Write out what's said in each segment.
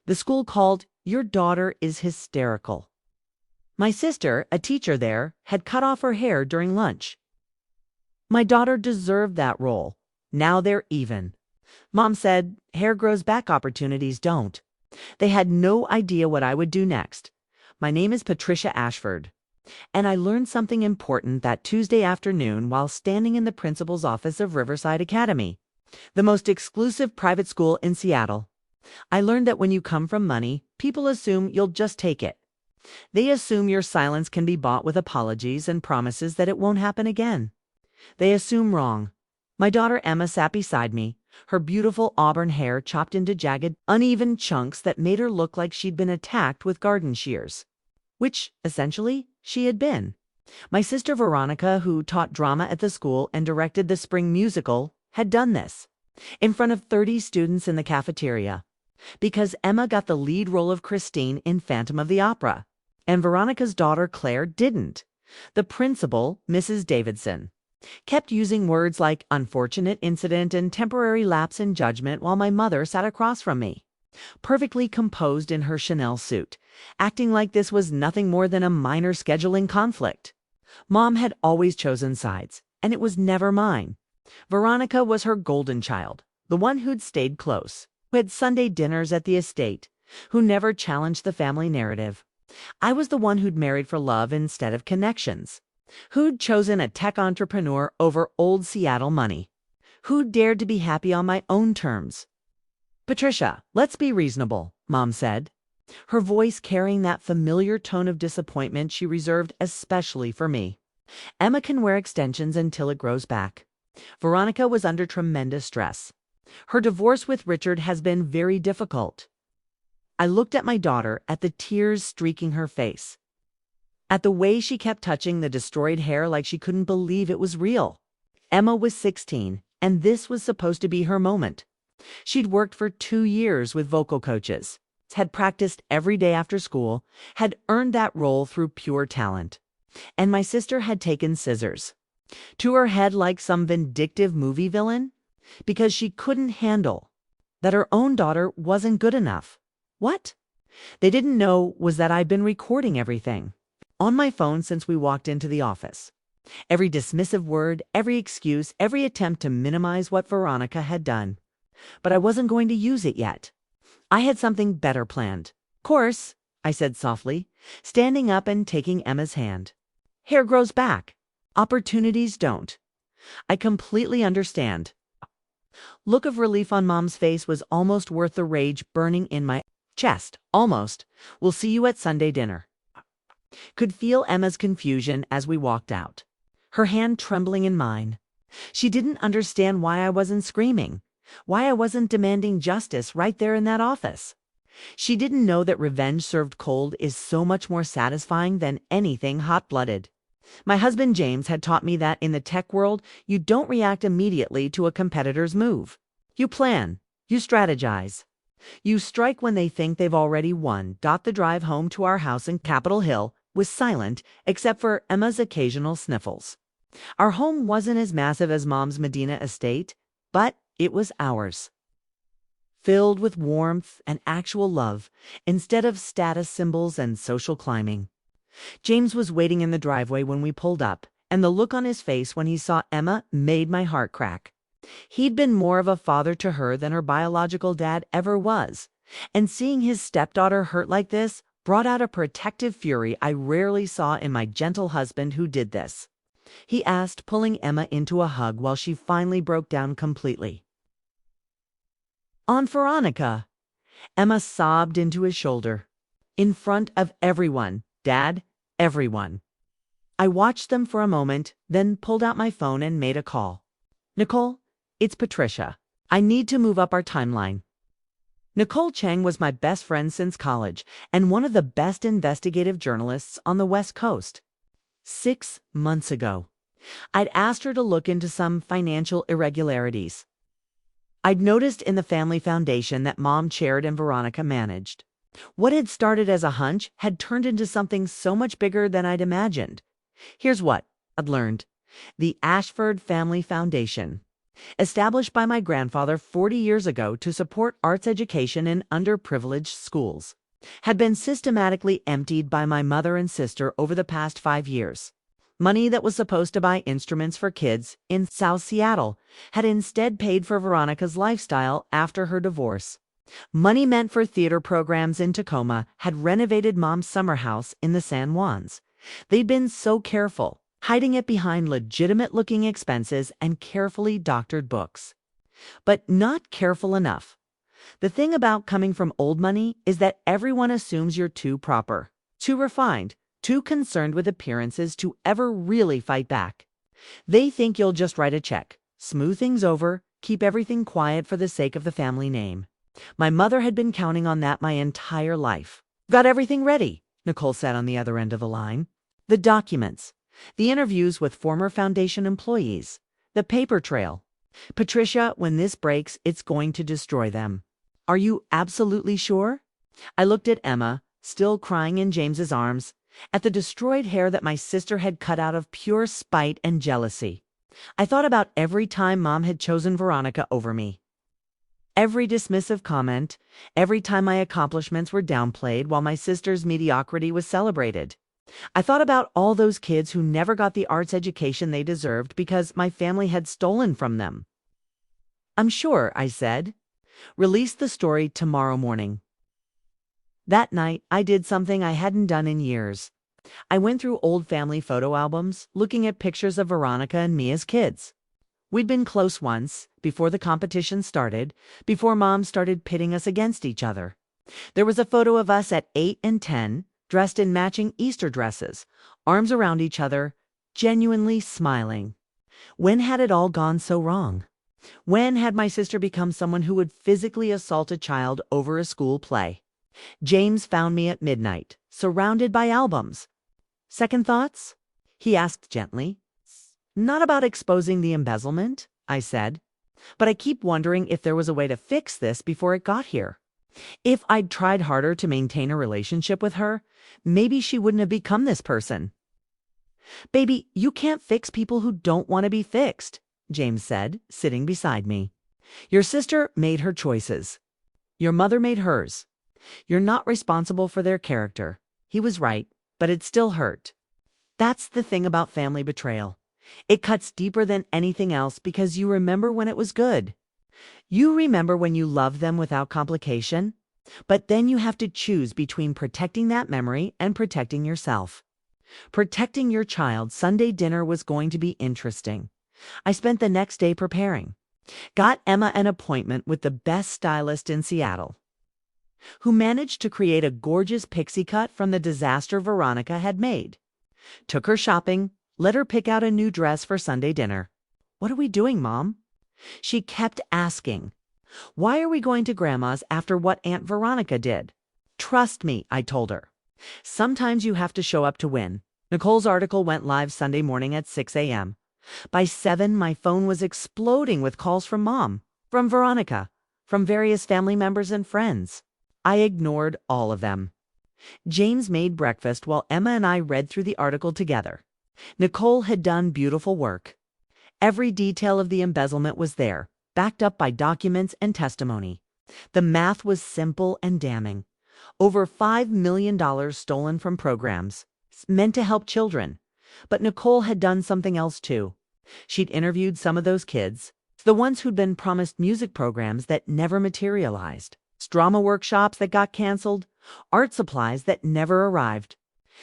The school called, "Your daughter is hysterical." My sister, a teacher there, had cut off her hair during lunch. My daughter deserved that role. Now they're even. Mom said, hair grows back, opportunities don't. They had no idea what I would do next. My name is Patricia Ashford. And I learned something important that Tuesday afternoon while standing in the principal's office of Riverside Academy, the most exclusive private school in Seattle. I learned that when you come from money, people assume you'll just take it. They assume your silence can be bought with apologies and promises that it won't happen again. They assume wrong. My daughter Emma sat beside me, her beautiful auburn hair chopped into jagged, uneven chunks that made her look like she'd been attacked with garden shears. Which, essentially, she had been. My sister Veronica, who taught drama at the school and directed the spring musical, had done this in front of 30 students in the cafeteria. Because Emma got the lead role of Christine in Phantom of the Opera, and Veronica's daughter Claire didn't. The principal, Mrs. Davidson, kept using words like unfortunate incident and temporary lapse in judgment while my mother sat across from me, perfectly composed in her Chanel suit, acting like this was nothing more than a minor scheduling conflict. Mom had always chosen sides, and it was never mine. Veronica was her golden child, the one who'd stayed close, who had Sunday dinners at the estate, who never challenged the family narrative. I was the one who'd married for love instead of connections, who'd chosen a tech entrepreneur over old Seattle money, who'd dared to be happy on my own terms. "Patricia, let's be reasonable," Mom said, her voice carrying that familiar tone of disappointment she reserved especially for me. "Emma can wear extensions until it grows back. Veronica was under tremendous stress. Her divorce with Richard has been very difficult." I looked at my daughter, at the tears streaking her face, at the way she kept touching the destroyed hair like she couldn't believe it was real. Emma was 16, and this was supposed to be her moment. She'd worked for 2 years with vocal coaches, had practiced every day after school, had earned that role through pure talent. And my sister had taken scissors to her head like some vindictive movie villain because she couldn't handle that her own daughter wasn't good enough. What they didn't know was that I'd been recording everything on my phone since we walked into the office. Every dismissive word, every excuse, every attempt to minimize what Veronica had done. But I wasn't going to use it yet. I had something better planned. "Course," I said softly, standing up and taking Emma's hand. "Hair grows back. Opportunities don't. I completely understand." Look of relief on Mom's face was almost worth the rage burning in my chest. "Almost. We'll see you at Sunday dinner." Could feel Emma's confusion as we walked out, her hand trembling in mine. She didn't understand why I wasn't screaming, why I wasn't demanding justice right there in that office. She didn't know that revenge served cold is so much more satisfying than anything hot-blooded. My husband James had taught me that in the tech world, you don't react immediately to a competitor's move. You plan, you strategize. You strike when they think they've already won. The drive home to our house in Capitol Hill was silent except for Emma's occasional sniffles. Our home wasn't as massive as Mom's Medina estate, but it was ours. Filled with warmth and actual love instead of status symbols and social climbing. James was waiting in the driveway when we pulled up, and the look on his face when he saw Emma made my heart crack. He'd been more of a father to her than her biological dad ever was, and seeing his stepdaughter hurt like this brought out a protective fury I rarely saw in my gentle husband who did this. He asked, pulling Emma into a hug while she finally broke down completely. "Aunt Veronica," Emma sobbed into his shoulder. "In front of everyone, Dad, everyone." I watched them for a moment, then pulled out my phone and made a call. "Nicole, it's Patricia. I need to move up our timeline." Nicole Chang was my best friend since college and one of the best investigative journalists on the West Coast. 6 months ago, I'd asked her to look into some financial irregularities I'd noticed in the family foundation that Mom chaired and Veronica managed. What had started as a hunch had turned into something so much bigger than I'd imagined. Here's what I'd learned. The Ashford Family Foundation established by my grandfather 40 years ago to support arts education in underprivileged schools, had been systematically emptied by my mother and sister over the past 5 years. Money that was supposed to buy instruments for kids in South Seattle had instead paid for Veronica's lifestyle after her divorce. Money meant for theater programs in Tacoma had renovated Mom's summer house in the San Juans. They'd been so careful, hiding it behind legitimate-looking expenses and carefully doctored books. But not careful enough. The thing about coming from old money is that everyone assumes you're too proper, too refined, too concerned with appearances to ever really fight back. They think you'll just write a check, smooth things over, keep everything quiet for the sake of the family name. My mother had been counting on that my entire life. Got everything ready, Nicole said on the other end of the line. The documents, the interviews with former foundation employees, the paper trail. Patricia, when this breaks, it's going to destroy them. Are you absolutely sure? I looked at Emma, still crying in James's arms, at the destroyed hair that my sister had cut out of pure spite and jealousy. I thought about every time Mom had chosen Veronica over me. Every dismissive comment, every time my accomplishments were downplayed while my sister's mediocrity was celebrated. I thought about all those kids who never got the arts education they deserved because my family had stolen from them. I'm sure, I said. Release the story tomorrow morning. That night, I did something I hadn't done in years. I went through old family photo albums, looking at pictures of Veronica and me as kids. We'd been close once, before the competition started, before Mom started pitting us against each other. There was a photo of us at 8 and 10, dressed in matching Easter dresses, arms around each other, genuinely smiling. When had it all gone so wrong? When had my sister become someone who would physically assault a child over a school play? James found me at midnight, surrounded by albums. Second thoughts? He asked gently. Not about exposing the embezzlement, I said, but I keep wondering if there was a way to fix this before it got here. If I'd tried harder to maintain a relationship with her, maybe she wouldn't have become this person. Baby, you can't fix people who don't want to be fixed, James said, sitting beside me. Your sister made her choices. Your mother made hers. You're not responsible for their character. He was right, but it still hurt. That's the thing about family betrayal. It cuts deeper than anything else because you remember when it was good. You remember when you loved them without complication, but then you have to choose between protecting that memory and protecting yourself. Protecting your child Sunday dinner was going to be interesting. I spent the next day preparing. Got Emma an appointment with the best stylist in Seattle, who managed to create a gorgeous pixie cut from the disaster Veronica had made. Took her shopping, let her pick out a new dress for Sunday dinner. What are we doing, Mom? She kept asking. Why are we going to Grandma's after what Aunt Veronica did? Trust me, I told her. Sometimes you have to show up to win. Nicole's article went live Sunday morning at 6 a.m. By 7, my phone was exploding with calls from Mom, from Veronica, from various family members and friends. I ignored all of them. James made breakfast while Emma and I read through the article together. Nicole had done beautiful work. Every detail of the embezzlement was there, backed up by documents and testimony. The math was simple and damning. Over $5 million stolen from programs, meant to help children. But Nicole had done something else too. She'd interviewed some of those kids, the ones who'd been promised music programs that never materialized, drama workshops that got canceled, art supplies that never arrived.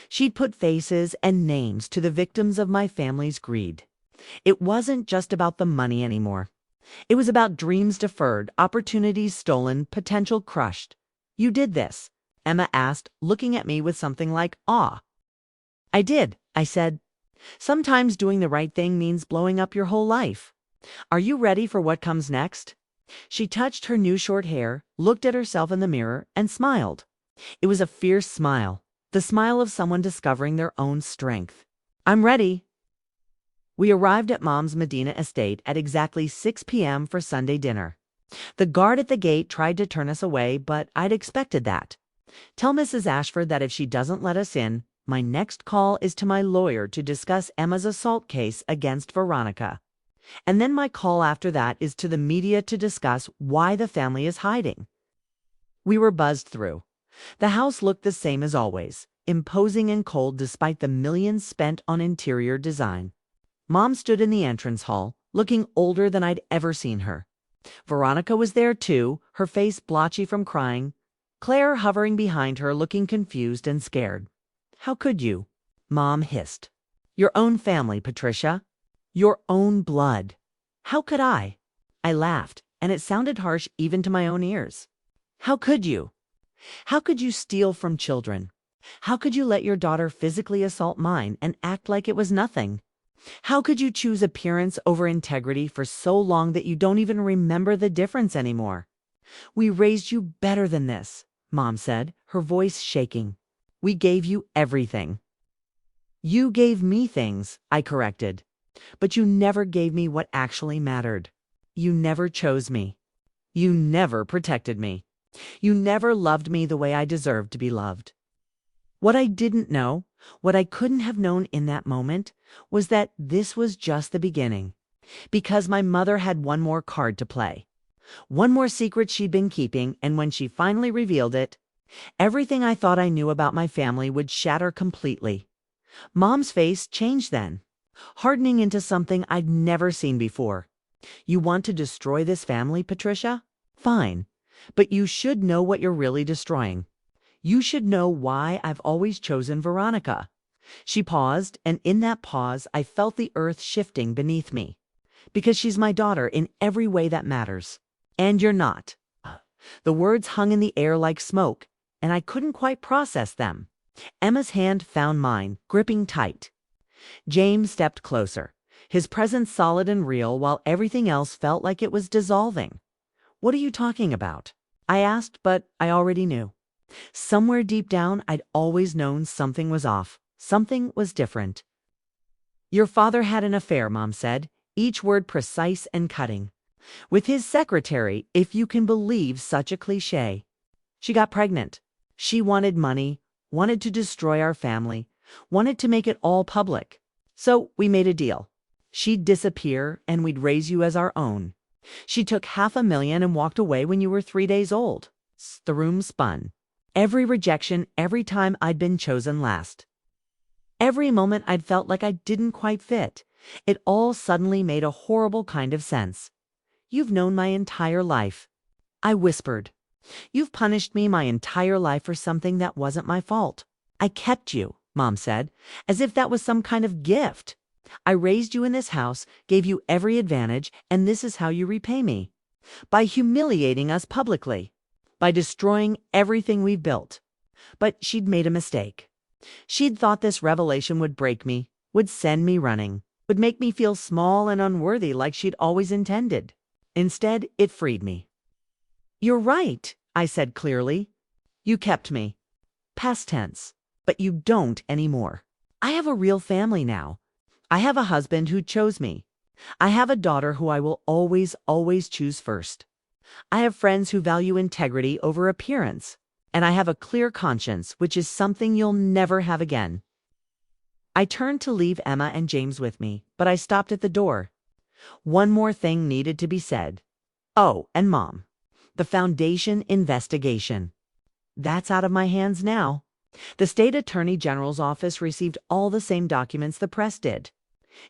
She'd put faces and names to the victims of my family's greed. It wasn't just about the money anymore. It was about dreams deferred, opportunities stolen, potential crushed. You did this, Emma asked, looking at me with something like awe. I did, I said. Sometimes doing the right thing means blowing up your whole life. Are you ready for what comes next? She touched her new short hair, looked at herself in the mirror, and smiled. It was a fierce smile, the smile of someone discovering their own strength. I'm ready. We arrived at Mom's Medina estate at exactly 6 p.m. for Sunday dinner. The guard at the gate tried to turn us away, but I'd expected that. Tell Mrs. Ashford that if she doesn't let us in, my next call is to my lawyer to discuss Emma's assault case against Veronica. And then my call after that is to the media to discuss why the family is hiding. We were buzzed through. The house looked the same as always, imposing and cold despite the millions spent on interior design. Mom stood in the entrance hall, looking older than I'd ever seen her. Veronica was there too, her face blotchy from crying. Claire hovering behind her, looking confused and scared. "How could you?" Mom hissed. "Your own family, Patricia. Your own blood. How could I?" I laughed, and it sounded harsh even to my own ears. "How could you? How could you steal from children? How could you let your daughter physically assault mine and act like it was nothing? How could you choose appearance over integrity for so long that you don't even remember the difference anymore? We raised you better than this," Mom said, her voice shaking. "We gave you everything." "You gave me things," I corrected. "But you never gave me what actually mattered. You never chose me. You never protected me. You never loved me the way I deserved to be loved." What I didn't know, what I couldn't have known in that moment, was that this was just the beginning. Because my mother had one more card to play. One more secret she'd been keeping, and when she finally revealed it, everything I thought I knew about my family would shatter completely. Mom's face changed then, hardening into something I'd never seen before. "You want to destroy this family, Patricia? Fine. But you should know what you're really destroying. You should know why I've always chosen Veronica." She paused, and in that pause, I felt the earth shifting beneath me. "Because she's my daughter in every way that matters. And you're not." The words hung in the air like smoke, and I couldn't quite process them. Emma's hand found mine, gripping tight. James stepped closer, his presence solid and real while everything else felt like it was dissolving. "What are you talking about?" I asked, but I already knew. Somewhere deep down, I'd always known something was off. Something was different. "Your father had an affair," Mom said, each word precise and cutting. "With his secretary, if you can believe such a cliche. She got pregnant. She wanted money, wanted to destroy our family, wanted to make it all public. So we made a deal. She'd disappear, and we'd raise you as our own. She took $500,000 and walked away when you were 3 days old." The room spun. Every rejection, every time I'd been chosen last. Every moment I'd felt like I didn't quite fit. It all suddenly made a horrible kind of sense. "You've known my entire life," I whispered. "You've punished me my entire life for something that wasn't my fault. I kept you," Mom said, as if that was some kind of gift. "I raised you in this house, gave you every advantage, and this is how you repay me. By humiliating us publicly. By destroying everything we've built." But she'd made a mistake. She'd thought this revelation would break me, would send me running, would make me feel small and unworthy like she'd always intended. Instead, it freed me. "You're right," I said clearly. "You kept me. Past tense. But you don't anymore. I have a real family now. I have a husband who chose me. I have a daughter who I will always, always choose first. I have friends who value integrity over appearance. And I have a clear conscience, which is something you'll never have again." I turned to leave Emma and James with me, but I stopped at the door. One more thing needed to be said. "Oh, and Mom, the foundation investigation. That's out of my hands now. The state attorney general's office received all the same documents the press did.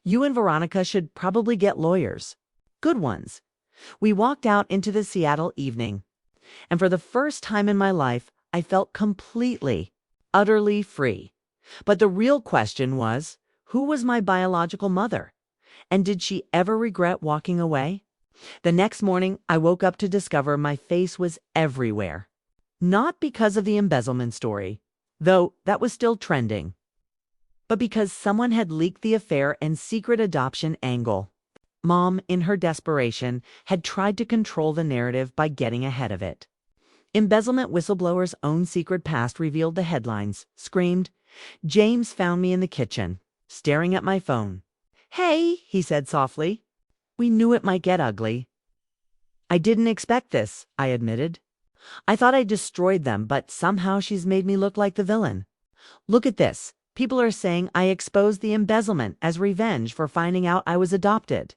You and Veronica should probably get lawyers. Good ones." We walked out into the Seattle evening, and for the first time in my life, I felt completely, utterly free. But the real question was, who was my biological mother? And did she ever regret walking away? The next morning, I woke up to discover my face was everywhere. Not because of the embezzlement story, though that was still trending, but because someone had leaked the affair and secret adoption angle. Mom, in her desperation, had tried to control the narrative by getting ahead of it. Embezzlement whistleblower's own secret past revealed the headlines, screamed. James found me in the kitchen, staring at my phone. "Hey," he said softly. "We knew it might get ugly." "I didn't expect this," I admitted. "I thought I destroyed them, but somehow she's made me look like the villain. Look at this. People are saying I exposed the embezzlement as revenge for finding out I was adopted.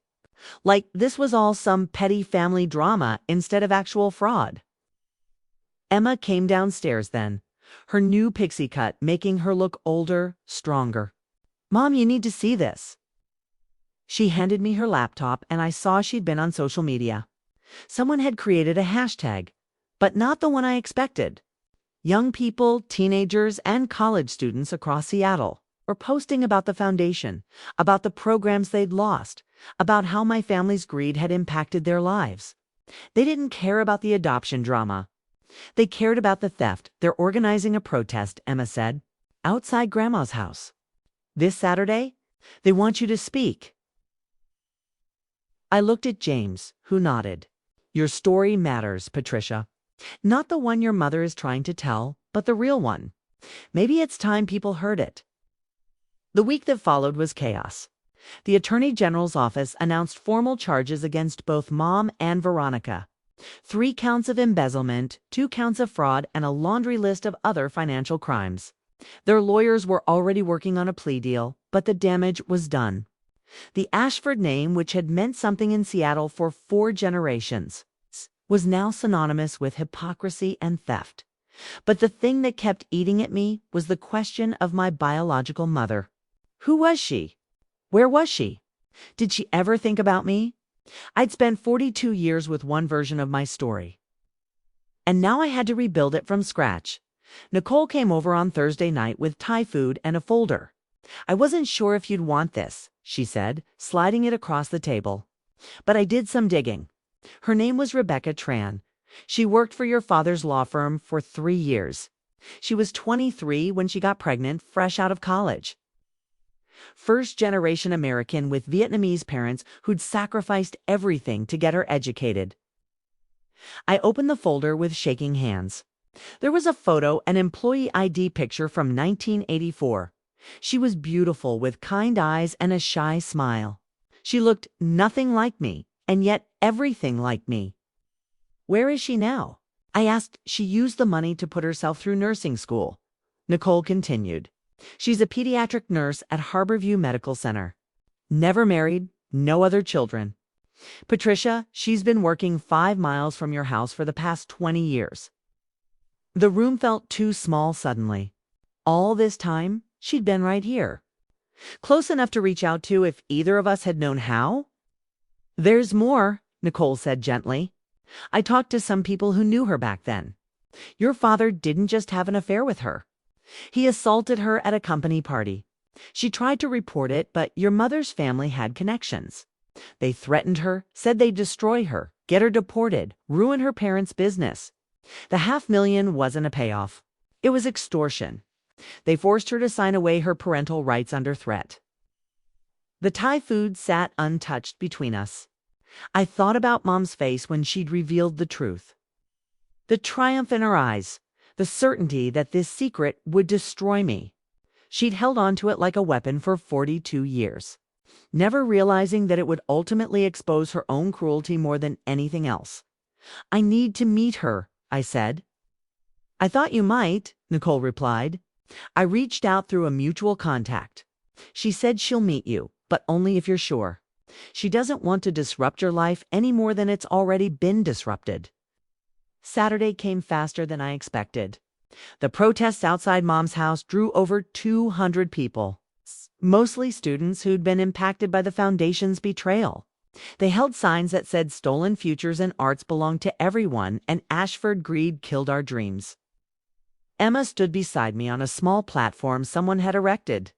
Like this was all some petty family drama instead of actual fraud. Emma came downstairs then, her new pixie cut making her look older, stronger. "Mom, you need to see this." She handed me her laptop and I saw she'd been on social media. Someone had created a hashtag, but not the one I expected. Young people, teenagers, and college students across Seattle were posting about the foundation, about the programs they'd lost, about how my family's greed had impacted their lives. They didn't care about the adoption drama. They cared about the theft. "They're organizing a protest," Emma said, "outside Grandma's house. This Saturday, they want you to speak." I looked at James, who nodded. "Your story matters, Patricia. Not the one your mother is trying to tell, but the real one. Maybe it's time people heard it." The week that followed was chaos. The Attorney General's office announced formal charges against both Mom and Veronica. 3 counts of embezzlement, 2 counts of fraud, and a laundry list of other financial crimes. Their lawyers were already working on a plea deal, but the damage was done. The Ashford name, which had meant something in Seattle for 4 generations, was now synonymous with hypocrisy and theft. But the thing that kept eating at me was the question of my biological mother. Who was she? Where was she? Did she ever think about me? I'd spent 42 years with one version of my story. And now I had to rebuild it from scratch. Nicole came over on Thursday night with Thai food and a folder. "I wasn't sure if you'd want this," she said, sliding it across the table. "But I did some digging. Her name was Rebecca Tran. She worked for your father's law firm for 3 years. She was 23 when she got pregnant, fresh out of college. First-generation American with Vietnamese parents who'd sacrificed everything to get her educated." I opened the folder with shaking hands. There was a photo, an employee ID picture from 1984. She was beautiful with kind eyes and a shy smile. She looked nothing like me, and yet everything like me. "Where is she now?" I asked. "She used the money to put herself through nursing school," Nicole continued. "She's a pediatric nurse at Harborview Medical Center. Never married, no other children. Patricia, she's been working 5 miles from your house for the past 20 years. The room felt too small suddenly. All this time, she'd been right here. Close enough to reach out to if either of us had known how. "There's more," Nicole said gently. "I talked to some people who knew her back then. Your father didn't just have an affair with her. He assaulted her at a company party. She tried to report it, but your mother's family had connections. They threatened her, said they'd destroy her, get her deported, ruin her parents' business. The $500,000 wasn't a payoff. It was extortion. They forced her to sign away her parental rights under threat." The Thai food sat untouched between us. I thought about Mom's face when she'd revealed the truth. The triumph in her eyes, the certainty that this secret would destroy me. She'd held on to it like a weapon for 42 years, never realizing that it would ultimately expose her own cruelty more than anything else. "I need to meet her," I said. "I thought you might," Nicole replied. "I reached out through a mutual contact. She said she'll meet you, but only if you're sure. She doesn't want to disrupt your life any more than it's already been disrupted." Saturday came faster than I expected. The protests outside Mom's house drew over 200 people, mostly students who'd been impacted by the foundation's betrayal. They held signs that said stolen futures and arts belong to everyone and Ashford greed killed our dreams. Emma stood beside me on a small platform someone had erected,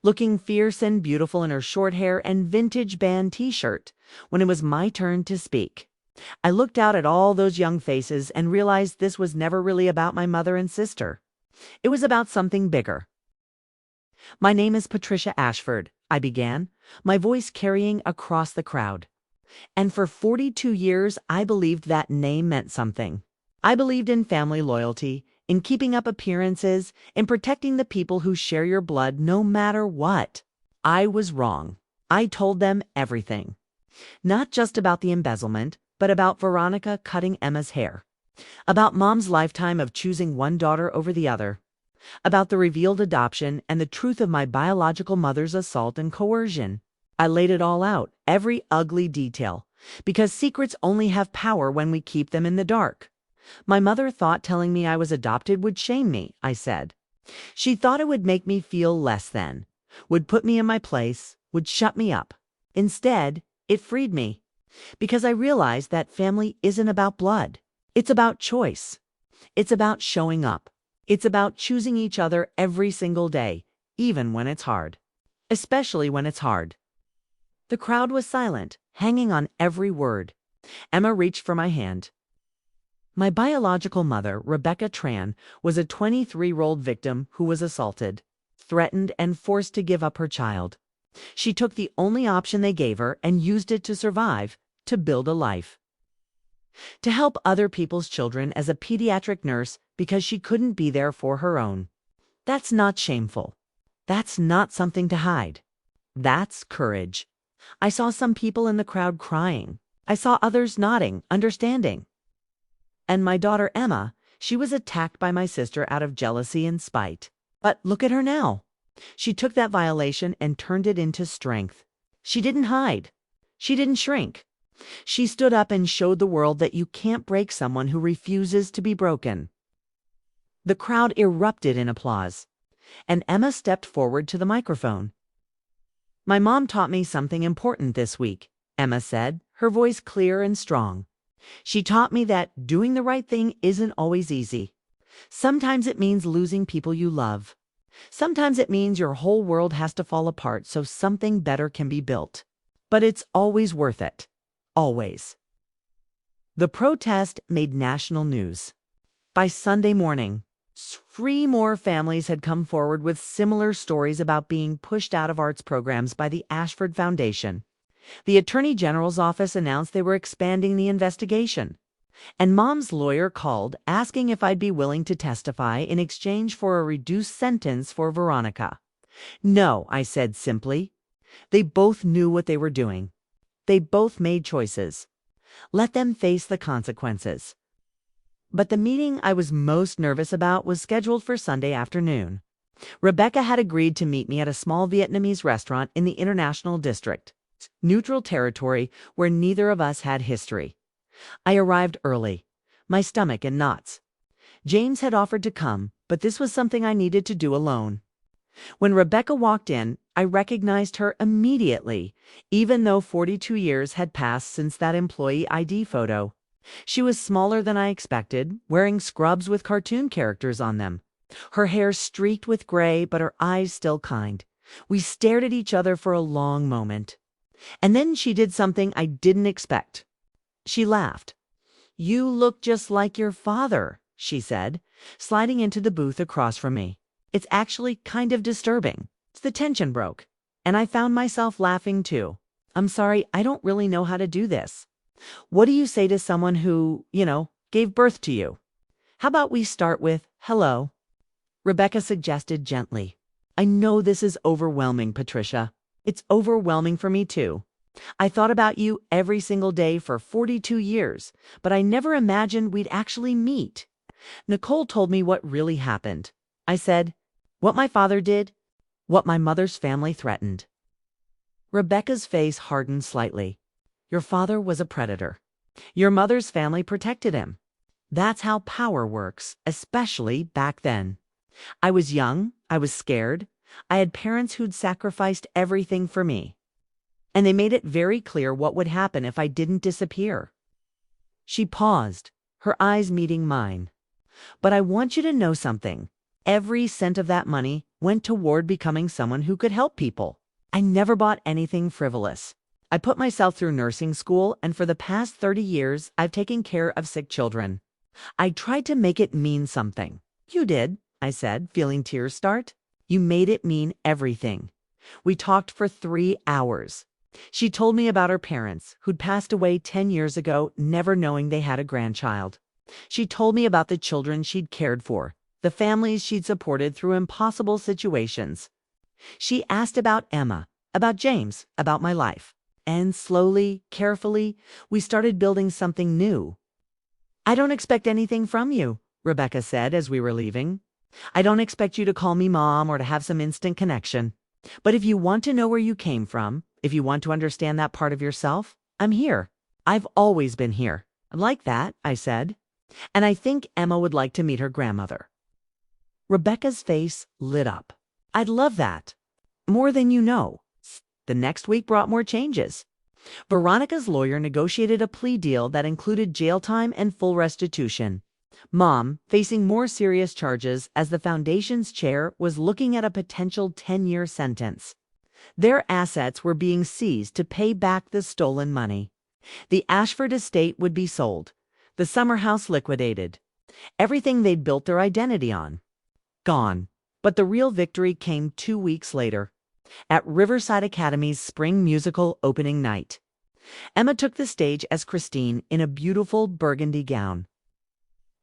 looking fierce and beautiful in her short hair and vintage band t-shirt. When it was my turn to speak, I looked out at all those young faces and realized this was never really about my mother and sister. It was about something bigger. "My name is Patricia Ashford," I began, my voice carrying across the crowd. "And for 42 years, I believed that name meant something. I believed in family loyalty, in keeping up appearances, in protecting the people who share your blood no matter what. I was wrong. I told them everything. Not just about the embezzlement, but about Veronica cutting Emma's hair. About Mom's lifetime of choosing one daughter over the other. About the revealed adoption and the truth of my biological mother's assault and coercion. I laid it all out, every ugly detail, because secrets only have power when we keep them in the dark. My mother thought telling me I was adopted would shame me, I said. She thought it would make me feel less than, would put me in my place, would shut me up. Instead, it freed me, because I realized that family isn't about blood. It's about choice. It's about showing up. It's about choosing each other every single day, even when it's hard. Especially when it's hard. The crowd was silent, hanging on every word. Emma reached for my hand. My biological mother, Rebecca Tran, was a 23-year-old victim who was assaulted, threatened, and forced to give up her child. She took the only option they gave her and used it to survive, to build a life. To help other people's children as a pediatric nurse because she couldn't be there for her own. That's not shameful. That's not something to hide. That's courage. I saw some people in the crowd crying. I saw others nodding, understanding. And my daughter Emma, she was attacked by my sister out of jealousy and spite. But look at her now. She took that violation and turned it into strength. She didn't hide. She didn't shrink. She stood up and showed the world that you can't break someone who refuses to be broken. The crowd erupted in applause, and Emma stepped forward to the microphone. My mom taught me something important this week, Emma said, her voice clear and strong. She taught me that doing the right thing isn't always easy. Sometimes it means losing people you love. Sometimes it means your whole world has to fall apart so something better can be built. But it's always worth it. Always. The protest made national news. By Sunday morning, 3 more families had come forward with similar stories about being pushed out of arts programs by the Ashford Foundation. The Attorney General's office announced they were expanding the investigation. And Mom's lawyer called, asking if I'd be willing to testify in exchange for a reduced sentence for Veronica. No, I said simply. They both knew what they were doing. They both made choices. Let them face the consequences. But the meeting I was most nervous about was scheduled for Sunday afternoon. Rebecca had agreed to meet me at a small Vietnamese restaurant in the International District, neutral territory where neither of us had history. I arrived early, my stomach in knots. James had offered to come, but this was something I needed to do alone. When Rebecca walked in, I recognized her immediately, even though 42 years had passed since that employee ID photo. She was smaller than I expected, wearing scrubs with cartoon characters on them. Her hair streaked with gray, but her eyes still kind. We stared at each other for a long moment. And then she did something I didn't expect. She laughed. "You look just like your father," she said, sliding into the booth across from me. It's actually kind of disturbing. The tension broke, and I found myself laughing too. I'm sorry, I don't really know how to do this. What do you say to someone who, gave birth to you? How about we start with hello? Rebecca suggested gently. I know this is overwhelming, Patricia. It's overwhelming for me too. I thought about you every single day for 42 years, but I never imagined we'd actually meet. Nicole told me what really happened. I said, what my father did, what my mother's family threatened. Rebecca's face hardened slightly. Your father was a predator. Your mother's family protected him. That's how power works, especially back then. I was young, I was scared. I had parents who'd sacrificed everything for me. And they made it very clear what would happen if I didn't disappear. She paused, her eyes meeting mine. But I want you to know something. Every cent of that money went toward becoming someone who could help people. I never bought anything frivolous. I put myself through nursing school, and for the past 30 years, I've taken care of sick children. I tried to make it mean something. You did, I said, feeling tears start. You made it mean everything. We talked for 3 hours. She told me about her parents, who'd passed away 10 years ago, never knowing they had a grandchild. She told me about the children she'd cared for, the families she'd supported through impossible situations. She asked about Emma, about James, about my life. And slowly, carefully, we started building something new. I don't expect anything from you, Rebecca said as we were leaving. I don't expect you to call me Mom or to have some instant connection. But if you want to know where you came from, If you want to understand that part of yourself, I'm here. I've always been here. I like that, I said. And I think Emma would like to meet her grandmother. Rebecca's face lit up. I'd love that. More than you know. The next week brought more changes. Veronica's lawyer negotiated a plea deal that included jail time and full restitution. Mom, facing more serious charges as the foundation's chair, was looking at a potential 10-year sentence. Their assets were being seized to pay back the stolen money. The Ashford estate would be sold. The summer house liquidated. Everything they'd built their identity on. Gone. But the real victory came 2 weeks later, at Riverside Academy's spring musical opening night. Emma took the stage as Christine in a beautiful burgundy gown.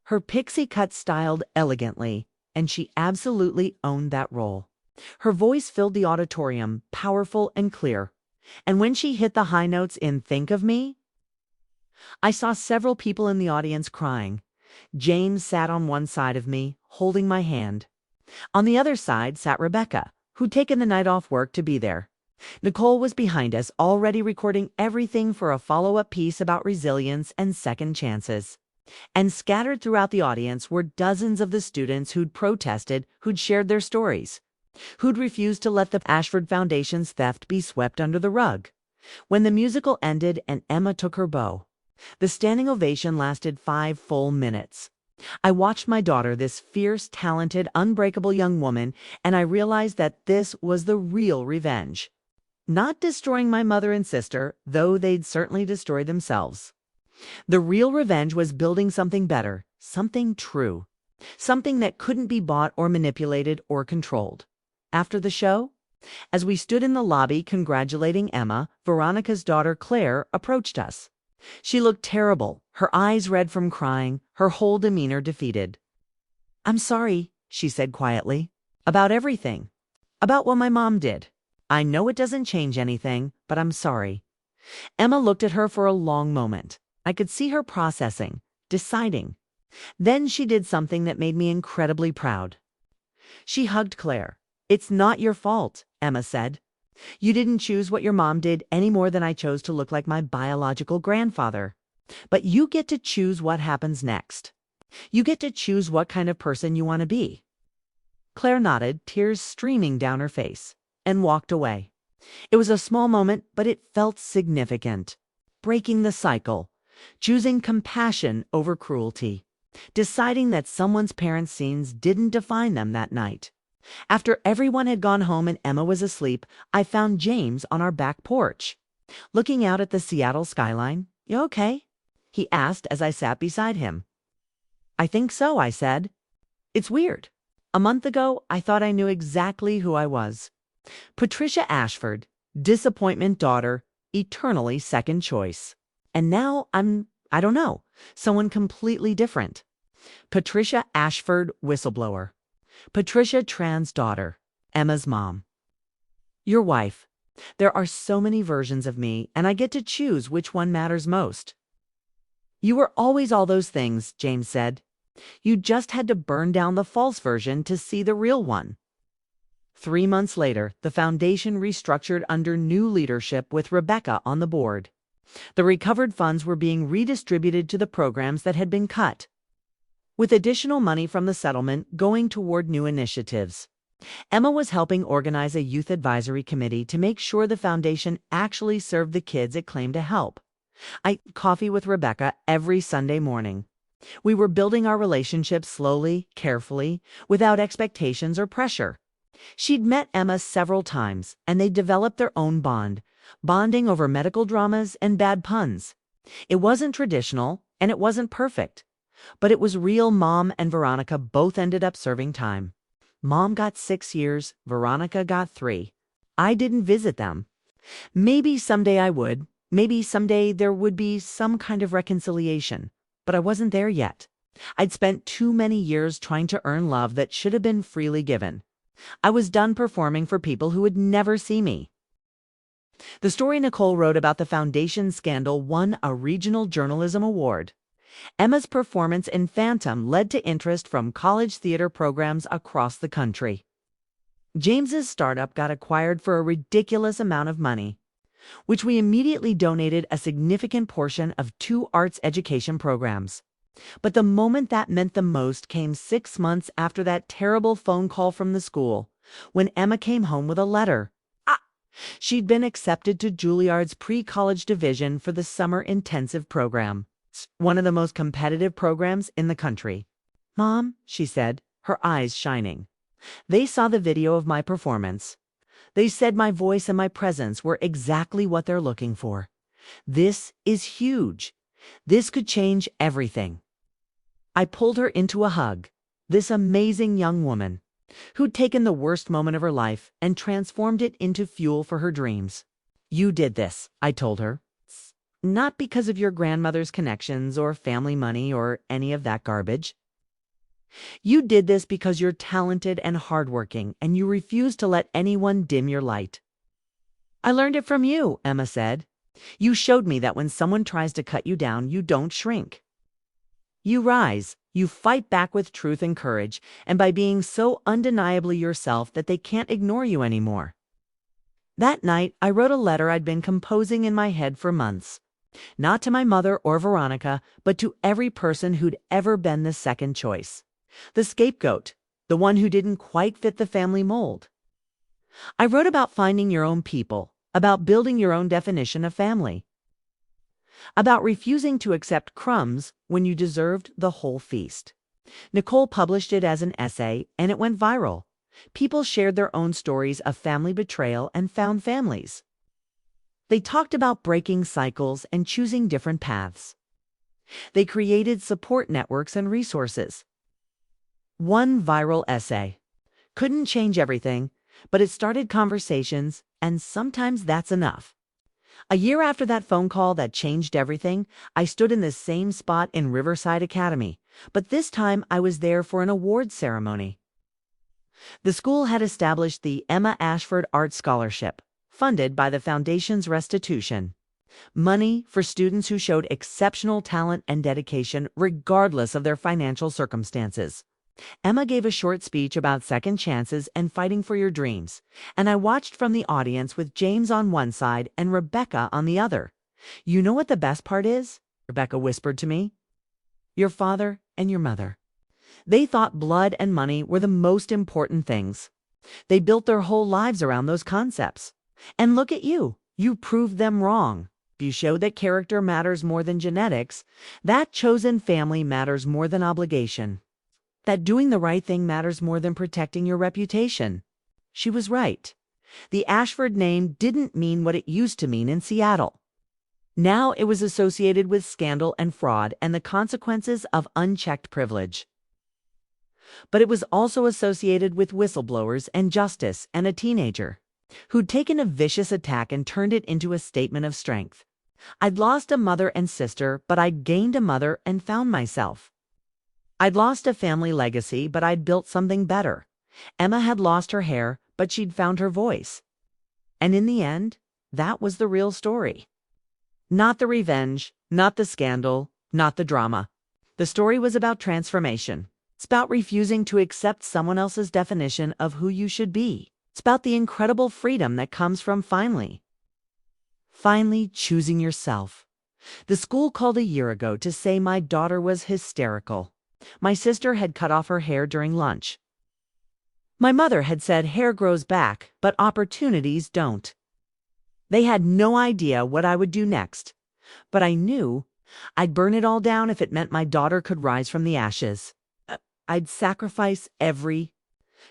Her pixie cut styled elegantly, and she absolutely owned that role. Her voice filled the auditorium, powerful and clear. And when she hit the high notes in Think of Me, I saw several people in the audience crying. James sat on one side of me, holding my hand. On the other side sat Rebecca, who'd taken the night off work to be there. Nicole was behind us, already recording everything for a follow-up piece about resilience and second chances. And scattered throughout the audience were dozens of the students who'd protested, who'd shared their stories, who'd refused to let the Ashford Foundation's theft be swept under the rug. When the musical ended and Emma took her bow, the standing ovation lasted 5 full minutes. I watched my daughter, this fierce, talented, unbreakable young woman, and I realized that this was the real revenge. Not destroying my mother and sister, though they'd certainly destroyed themselves. The real revenge was building something better, something true, something that couldn't be bought or manipulated or controlled. After the show, as we stood in the lobby congratulating Emma, Veronica's daughter Claire approached us. She looked terrible, her eyes red from crying, her whole demeanor defeated. "I'm sorry," she said quietly, "about everything. About what my mom did. I know it doesn't change anything, but I'm sorry." Emma looked at her for a long moment. I could see her processing, deciding. Then she did something that made me incredibly proud. She hugged Claire. "It's not your fault," Emma said. "You didn't choose what your mom did any more than I chose to look like my biological grandfather. But you get to choose what happens next. You get to choose what kind of person you want to be." Claire nodded, tears streaming down her face, and walked away. It was a small moment, but it felt significant. Breaking the cycle, choosing compassion over cruelty, deciding that someone's parents' scenes didn't define them that night. After everyone had gone home and Emma was asleep, I found James on our back porch, looking out at the Seattle skyline. "You okay?" he asked as I sat beside him. "I think so," I said. "It's weird. A month ago, I thought I knew exactly who I was. Patricia Ashford, disappointment daughter, eternally second choice. And now I don't know, someone completely different. Patricia Ashford, whistleblower. Patricia, trans daughter, Emma's mom. Your wife. There are so many versions of me, and I get to choose which one matters most." "You were always all those things," James said. "You just had to burn down the false version to see the real one." 3 months later, the foundation restructured under new leadership with Rebecca on the board. The recovered funds were being redistributed to the programs that had been cut, with additional money from the settlement going toward new initiatives. Emma was helping organize a youth advisory committee to make sure the foundation actually served the kids it claimed to help. I had coffee with Rebecca every Sunday morning. We were building our relationship slowly, carefully, without expectations or pressure. She'd met Emma several times, and they developed their own bonding over medical dramas and bad puns. It wasn't traditional, and it wasn't perfect. But it was real. Mom and Veronica both ended up serving time. Mom got 6 years, Veronica got 3. I didn't visit them. Maybe someday I would. Maybe someday there would be some kind of reconciliation. But I wasn't there yet. I'd spent too many years trying to earn love that should have been freely given. I was done performing for people who would never see me. The story Nicole wrote about the foundation scandal won a regional journalism award. Emma's performance in Phantom led to interest from college theater programs across the country. James's startup got acquired for a ridiculous amount of money. which we immediately donated a significant portion of 2 arts education programs. But the moment that meant the most came 6 months after that terrible phone call from the school, when Emma came home with a letter. She'd been accepted to Juilliard's pre-college division for the summer intensive program, one of the most competitive programs in the country. "Mom," she said, her eyes shining. "They saw the video of my performance. They said my voice and my presence were exactly what they're looking for. This is huge. This could change everything." I pulled her into a hug. This amazing young woman, who'd taken the worst moment of her life and transformed it into fuel for her dreams. "You did this," I told her. "Not because of your grandmother's connections or family money or any of that garbage. You did this because you're talented and hardworking, and you refuse to let anyone dim your light." "I learned it from you," Emma said. "You showed me that when someone tries to cut you down, you don't shrink. You rise, you fight back with truth and courage, and by being so undeniably yourself that they can't ignore you anymore." That night, I wrote a letter I'd been composing in my head for months. Not to my mother or Veronica, but to every person who'd ever been the second choice. The scapegoat, the one who didn't quite fit the family mold. I wrote about finding your own people, about building your own definition of family, about refusing to accept crumbs when you deserved the whole feast. Nicole published it as an essay, and it went viral. People shared their own stories of family betrayal and found families. They talked about breaking cycles and choosing different paths. They created support networks and resources. One viral essay couldn't change everything, but it started conversations, and sometimes that's enough. A year after that phone call that changed everything, I stood in the same spot in Riverside Academy, but this time I was there for an awards ceremony. The school had established the Emma Ashford Art Scholarship, funded by the Foundation's restitution. Money for students who showed exceptional talent and dedication regardless of their financial circumstances. Emma gave a short speech about second chances and fighting for your dreams, and I watched from the audience with James on one side and Rebecca on the other. "You know what the best part is?" Rebecca whispered to me. "Your father and your mother. They thought blood and money were the most important things. They built their whole lives around those concepts. And look at you. You proved them wrong. You showed that character matters more than genetics, that chosen family matters more than obligation, that doing the right thing matters more than protecting your reputation." She was right. The Ashford name didn't mean what it used to mean in Seattle. Now it was associated with scandal and fraud and the consequences of unchecked privilege. But it was also associated with whistleblowers and justice and a teenager who'd taken a vicious attack and turned it into a statement of strength. I'd lost a mother and sister, but I'd gained a mother and found myself. I'd lost a family legacy, but I'd built something better. Emma had lost her hair, but she'd found her voice. And in the end, that was the real story. Not the revenge, not the scandal, not the drama. The story was about transformation. It's about refusing to accept someone else's definition of who you should be. It's about the incredible freedom that comes from finally choosing yourself. The school called a year ago to say my daughter was hysterical. My sister had cut off her hair during lunch. My mother had said hair grows back, but opportunities don't. They had no idea what I would do next, but I knew I'd burn it all down if it meant my daughter could rise from the ashes. I'd sacrifice every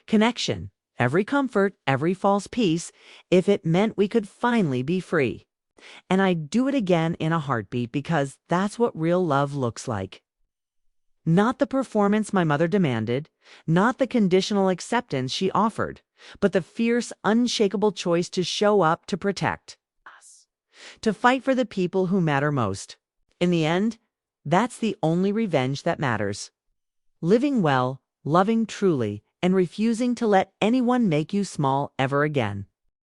connection, every comfort, every false peace, if it meant we could finally be free. And I'd do it again in a heartbeat because that's what real love looks like. Not the performance my mother demanded, not the conditional acceptance she offered, but the fierce, unshakable choice to show up to protect us, to fight for the people who matter most. In the end, that's the only revenge that matters. Living well, loving truly, and refusing to let anyone make you small ever again.